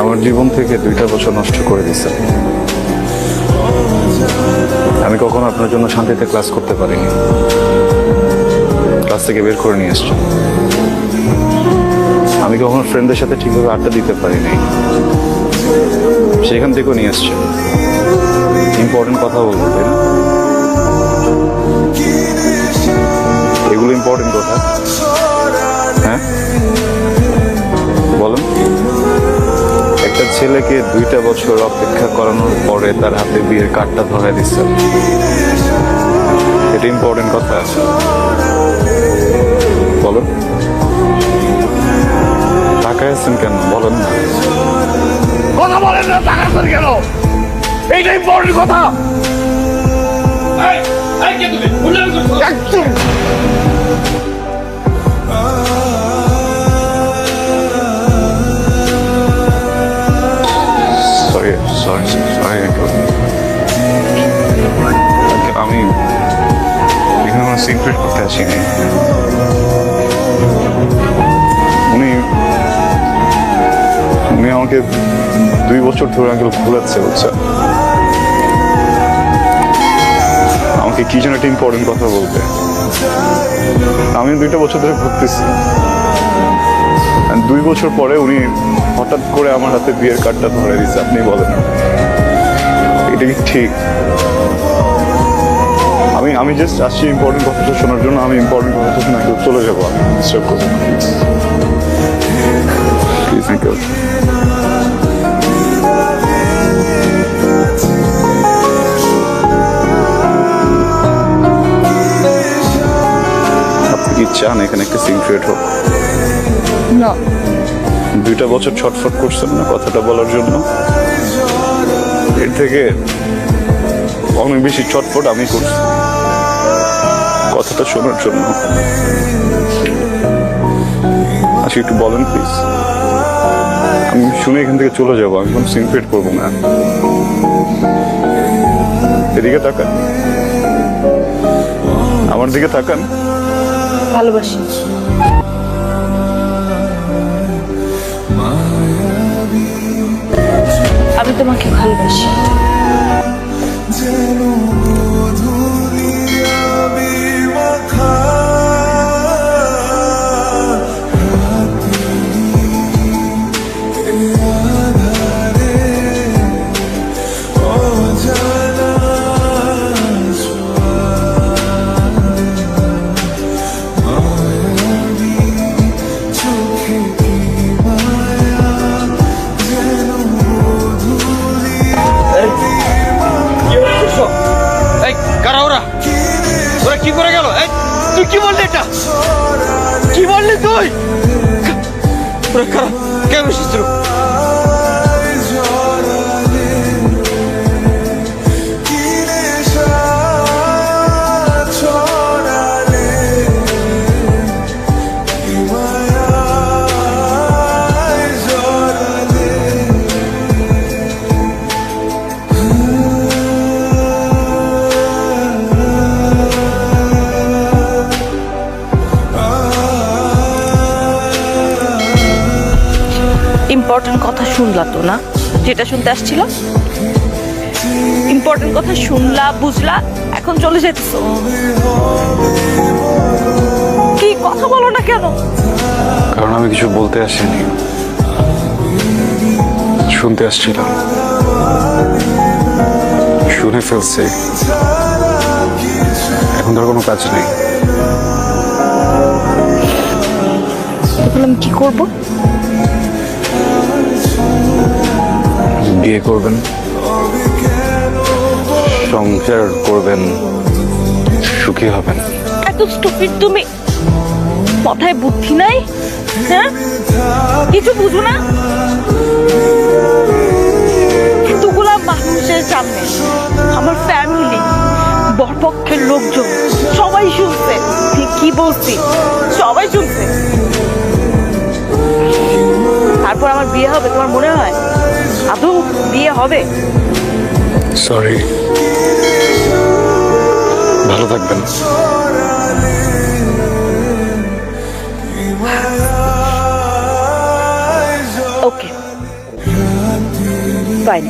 আমার জীবন থেকে 2টা বছর নষ্ট করে দিয়েছেন। আমি কখনো আপনার জন্য শান্তিতে ক্লাস করতে পারিনি, ক্লাস থেকে বের করে নিয়ে এসছি। আমি কখনো ফ্রেন্ডদের সাথে ঠিকভাবে আড্ডা দিতে পারিনি, সেখান থেকেও নিয়ে এসছি। ইম্পর্টেন্ট কথা বলবো, তাই না? এগুলো ইম্পর্টেন্ট কথা, হ্যাঁ বলেন। একটা ছেলেকে 2টা বছর অপেক্ষা করানোর পরে তার হাতে বিয়ের কার্ডটা ধরায় দিচ্ছে, এটা ইম্পর্টেন্ট কথা বলেন। তাকায় আছেন কেন বলেন না? কথা বলেন না, তাকাচ্ছেন কেন? এইটা ইম্পর্টেন্ট কথা। সরি সরি সরি, আমি এখানে কোনো সিক্রেট করতে আসিনি। উনি আমাকে 2 বছর ধরে আঙ্কেল ভুলাচ্ছে, বুঝছেন? আমাকে কি যেন একটা ইম্পর্টেন্ট কথা বলতে। আমি 2টা বছর ধরে ভুগতেছি, 2 বছর পরে উনি হঠাৎ করে আমার হাতে বিয়ের কার্ডটা ধরে দিচ্ছে। আপনি বলেন, এটা কি ঠিক? আমি জাস্ট আসছি ইম্পর্টেন্ট কথাটা শোনার জন্য। আমি ইম্পর্টেন্ট কথাটা শুনে চলে যাবো। আমি ডিস্টার্ব করবো না, প্লিজ আঙ্কেল। আপনি কি চান এখানে একটা সিক্রেট হোক? না। 2টা বছর ছটফট করছেন না কথাটা বলার জন্য? এর থেকে অনেক বেশি ছটফট আমি করছি কথাটা শোনার জন্য। আচ্ছা একটু বলেন প্লিজ, আমি শুনে এখান থেকে চলে যাবো। আমি কোনো সিনক্রেট করবো না। এদিকে তাকান, আমার দিকে তাকান। ভালোবাসি। আমি তোমাকে ভালোবাসি। ওরা কি করে গেল? তুই কি বললি? এটা কি বললি তুই? ওরা খারাপ কেন এসেছিল? ইম্পর্টেন্ট কথা শুনলা তো না, যেটা শুনতে আসছিল? ইম্পর্টেন্ট কথা শুনলা, বুঝলা, এখন চলে যেতেছো। কি কথা বলো না কেন? কারণ আমি কিছু বলতে আসিনি, শুনতে আসছিলাম। শুনে ফেলছি, এখন ধর কোনো কাজ নেই। আমি কি করবো? বিয়ে করবেন, সংসার করবেন, সুখী হবেন। এত স্টুপিড তুমি? মাথায় বুদ্ধি নাই? হ্যাঁ, কিছু বুঝো না? এতগুলা মানুষের সামনে আমার ফ্যামিলি, বরপক্ষের লোকজন সবাই শুনছে কি বলছি, সবাই শুনছে। তারপর আমার বিয়ে হবে তোমার মনে হয়? আদৌ বিয়ে বিয়ে হবে? সরি, ভালো থাকবেন। ওকে, ফাইন।